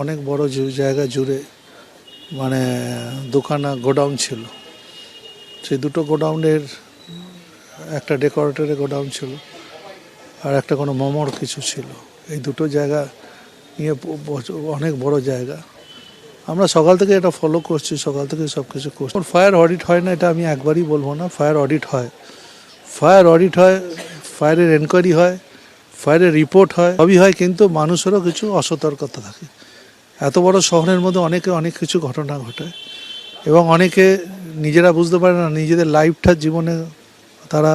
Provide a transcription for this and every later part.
অনেক বড় জায়গা জুড়ে মানে দুখানা গোডাউন ছিল। সেই দুটো গোডাউনের একটা ডেকোরেটরের গোডাউন ছিল আর একটা কোনো মোমোর কিছু ছিল। এই দুটো জায়গা নিয়ে অনেক বড় জায়গা। আমরা সকাল থেকে এটা ফলো করছি, সকাল থেকে সব কিছু করছি। ফায়ার অডিট হয় না এটা আমি একবারই বলবো না, ফায়ার অডিট হয়, ফায়ারের এনকোয়ারি হয়, ফায়ারের রিপোর্ট হয়, সবই হয়, কিন্তু মানুষেরও কিছু অসতর্কতা থাকে। এত বড় শহরের মধ্যে অনেক কিছু ঘটনা ঘটায় এবং অনেকে নিজেরা বুঝতে পারে না, নিজেদের লাইফটার জীবনে তারা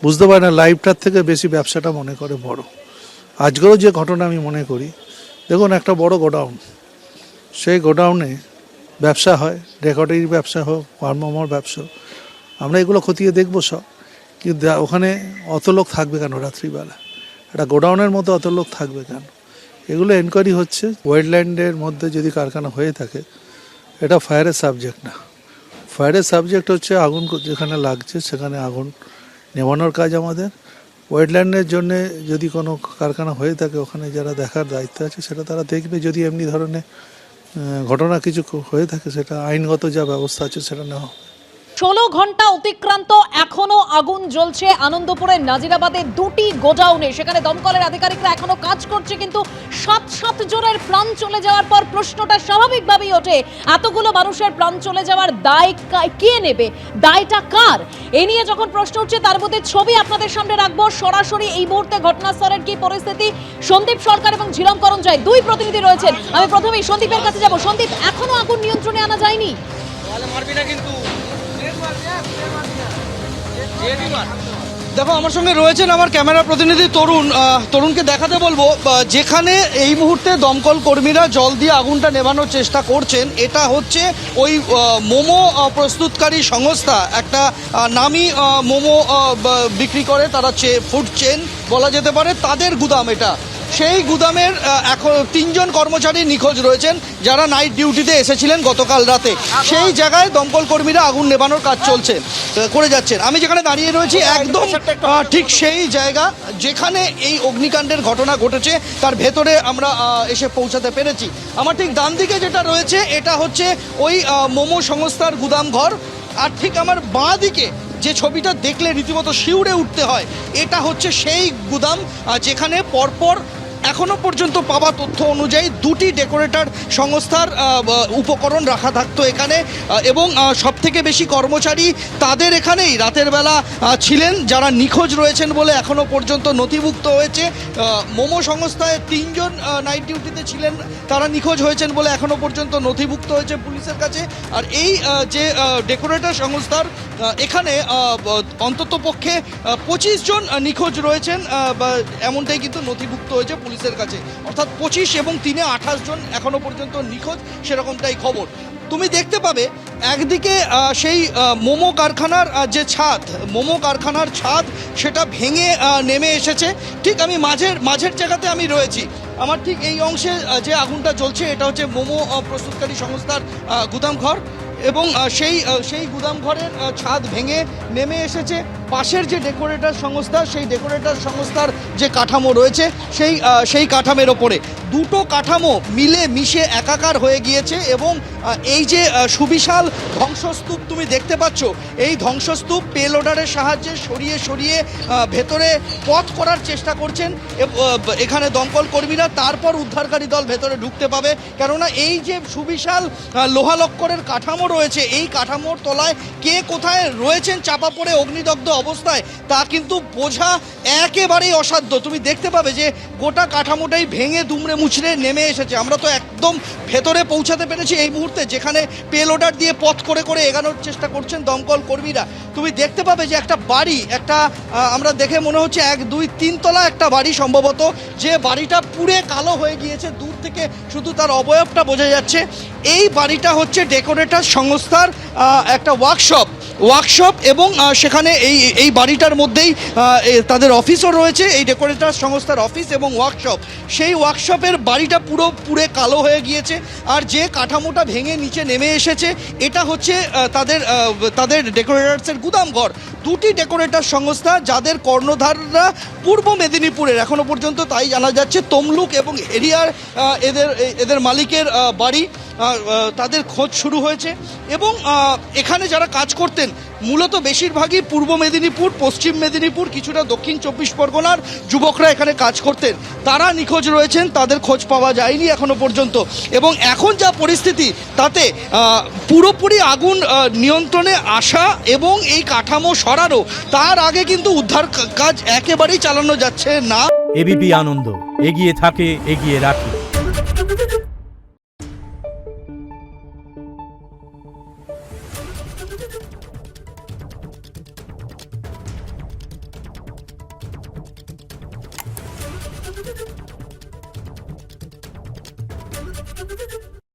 বুঝতে পারে না, লাইফটার থেকে বেশি ব্যবসাটা মনে করে বড়। আজকেরও যে ঘটনা আমি মনে করি, দেখুন একটা বড় গোডাউন, সেই গোডাউনে ব্যবসা হয়, ডেকোরেটরি ব্যবসা হোক, মোমোর ব্যবসা, আমরা এগুলো খতিয়ে দেখবো সব, কিন্তু ওখানে অত লোক থাকবে কেন রাত্রিবেলা? একটা গোডাউনের মধ্যে অত লোক থাকবে কেন? এগুলো এনকোয়ারি হচ্ছে। ওয়েটল্যান্ডের মধ্যে যদি কারখানা হয়ে থাকে, এটা ফায়ারের সাবজেক্ট না। ফায়ারের সাবজেক্ট হচ্ছে আগুন যেখানে লাগছে সেখানে আগুন নেভানোর কাজ আমাদের। ওয়েটল্যান্ডের জন্যে যদি কোনো কারখানা হয়ে থাকে, ওখানে যারা দেখার দায়িত্ব আছে সেটা তারা দেখবে। যদি এমনি ধরনের ঘটনা কিছু হয়ে থাকে, সেটা আইনগত যা ব্যবস্থা আছে সেটা নেওয়া হবে। 16 ঘন্টা অতিক্রান্ত, এখনো আগুন জ্বলছে আনন্দপুরের নাজিরাবাদের দুটি গোডাউনে। সেখানে দমকলের আধিকারিকরা এখনো কাজ করছে, কিন্তু 7 জনের প্রাণ চলে যাওয়ার পর প্রশ্নটা স্বাভাবিকভাবেই ওঠে, এতগুলো মানুষের প্রাণ চলে যাওয়ার দায় কে নেবে? দায়টা কার? এ নিয়ে যখন প্রশ্ন উঠছে, তার মধ্যে ছবি আপনাদের সামনে রাখবো সরাসরি। এই মুহূর্তে ঘটনাস্থলের কি পরিস্থিতি, সন্দীপ সরকার এবং ঝিলম করঞ্জয় দুই প্রতিনিধি রয়েছেন। আমি প্রথমেই সন্দীপের কাছে যাব। সন্দীপ, এখনো আগুন নিয়ন্ত্রণে আনা যায়নি? দেখো, আমার সঙ্গে রয়েছেন আমার ক্যামেরা প্রতিনিধি তরুণকে দেখাতে বলবো যেখানে এই মুহূর্তে দমকল কর্মীরা জল দিয়ে আগুনটা নেভানোর চেষ্টা করছেন। এটা হচ্ছে ওই মোমো প্রস্তুতকারী সংস্থা, একটা নামি মোমো বিক্রি করে, তারা ফুড চেন বলা যেতে পারে, তাদের গুদাম এটা। সেই গুদামের এখন 3 জন কর্মচারী নিখোঁজ রয়েছেন, যারা নাইট ডিউটিতে এসেছিলেন গতকাল রাতে। সেই জায়গায় দমকল কর্মীরা আগুন নেভানোর কাজ করে যাচ্ছেন। আমি যেখানে দাঁড়িয়ে রয়েছি একদম ঠিক সেই জায়গা যেখানে এই অগ্নিকাণ্ডের ঘটনা ঘটেছে, তার ভেতরে আমরা এসে পৌঁছাতে পেরেছি। আমার ঠিক ডান দিকে যেটা রয়েছে, এটা হচ্ছে ওই মোমো সংস্থার গুদাম ঘর। আর ঠিক আমার বাঁ দিকে যে ছবিটা দেখলে রীতিমতো শিউরে উঠতে হয়, এটা হচ্ছে সেই গুদাম যেখানে পরপর এখনো পর্যন্ত পাওয়া তথ্য অনুযায়ী 2টি ডেকোরেটর সংস্থার উপকরণ রাখা থাকতো এখানে, এবং সবথেকে বেশি কর্মচারী তাদের এখানেই রাতের বেলা ছিলেন, যারা নিখোঁজ রয়েছেন বলে এখনো পর্যন্ত নথিভুক্ত হয়েছে। মোমো সংস্থায় 3 জন নাইট ডিউটিতে ছিলেন, তারা নিখোঁজ হয়েছেন বলে এখনো পর্যন্ত নথিভুক্ত হয়েছে পুলিশের কাছে। আর এই যে ডেকোরেটর সংস্থার এখানে অন্তত পক্ষে 25 জন নিখোঁজ রয়েছেন, এমনটাই কিন্তু নথিভুক্ত হয়েছে পুলিশের কাছে। অর্থাৎ 25 এবং 3 28 জন এখনো পর্যন্ত নিখোঁজ, সেরকমটাই খবর। তুমি দেখতে পাবে একদিকে সেই মোমো কারখানার যে ছাদ, মোমো কারখানার ছাদ সেটা ভেঙে নেমে এসেছে। ঠিক আমি মাঝের জায়গাতে আমি রয়েছি। আমার ঠিক এই অংশে যে আগুনটা জ্বলছে, এটা হচ্ছে মোমো প্রস্তুতকারী সংস্থার গুদামঘর, এবং সেই গুদামঘরের ছাদ ভেঙে নেমে এসেছে। পাশের যে ডেকোরেটর সংস্থা, সেই ডেকোরেটর সংস্থার যে কাঠামো রয়েছে, সেই কাঠামোর ওপরে দুটো কাঠামো মিলে মিশে একাকার হয়ে গিয়েছে। এবং এই যে সুবিশাল ধ্বংসস্তূপ তুমি দেখতে পাচ্ছ, এই ধ্বংসস্তূপ পেলোডারের সাহায্যে সরিয়ে ভেতরে পথ করার চেষ্টা করছেন এখানে দমকল কর্মীরা। তারপর উদ্ধারকারী দল ভেতরে ঢুকতে পাবে, কেননা এই যে সুবিশাল লোহালক্করের কাঠামো রয়েছে, এই কাঠামোর তলায় কে কোথায় রয়েছেন চাপা পড়ে অগ্নিদগ্ধ অবস্থায়, তা কিন্তু বোঝা একেবারেই অসাধ্য। তুমি দেখতে পাবে যে গোটা কাঠামোটাই ভেঙে দুমড়ে মুচড়ে নেমে এসেছে। আমরা তো একদম ভেতরে পৌঁছাতে পেরেছি এই মুহূর্তে, যেখানে পেলোডার দিয়ে পথ করে এগানোর চেষ্টা করছেন দমকল কর্মীরা। তুমি দেখতে পাবে যে একটা বাড়ি, আমরা দেখে মনে হচ্ছে 1 2 3 তলা একটা বাড়ি সম্ভবত, যে বাড়িটা পুড়ে কালো হয়ে গিয়েছে, দূর থেকে শুধু তার অবয়বটা বোঝা যাচ্ছে। এই বাড়িটা হচ্ছে ডেকোরেটর সংস্থার একটা ওয়ার্কশপ। ওয়ার্কশপ এবং সেখানে এই বাড়িটার মধ্যেই তাদের অফিসও রয়েছে, এই ডেকোরেটর সংস্থার অফিস এবং ওয়ার্কশপ। সেই ওয়ার্কশপের বাড়িটা পুরো কালো হয়ে গিয়েছে, আর যে কাঠামোটা ভেঙে নিচে নেমে এসেছে এটা হচ্ছে তাদের ডেকোরেটার্সের গুদামঘর। দুটি ডেকোরেটর সংস্থা যাদের কর্ণধাররা পূর্ব মেদিনীপুরের, এখনো পর্যন্ত তাই জানা যাচ্ছে, তমলুক এবং হেরিয়ার এদের মালিকের বাড়ি। তাদের খোঁজ শুরু হয়েছে এবং এখানে যারা কাজ করতেন মূলত বেশিরভাগই পূর্ব মেদিনীপুর, পশ্চিম মেদিনীপুর, কিছুটা দক্ষিণ 24 পরগনার যুবকরা এখানে কাজ করতেন, তারা নিখোঁজ রয়েছেন, তাদের খোঁজ পাওয়া যায়নি এখনো পর্যন্ত। এবং এখন যা পরিস্থিতি তাতে পুরোপুরি আগুন নিয়ন্ত্রণে আসা এবং এই কাঠামো সরানো, তার আগে কিন্তু উদ্ধার কাজ একেবারেই চালানো যাচ্ছে না। এবিপি আনন্দ, এগিয়ে থাকে, এগিয়ে রাখে।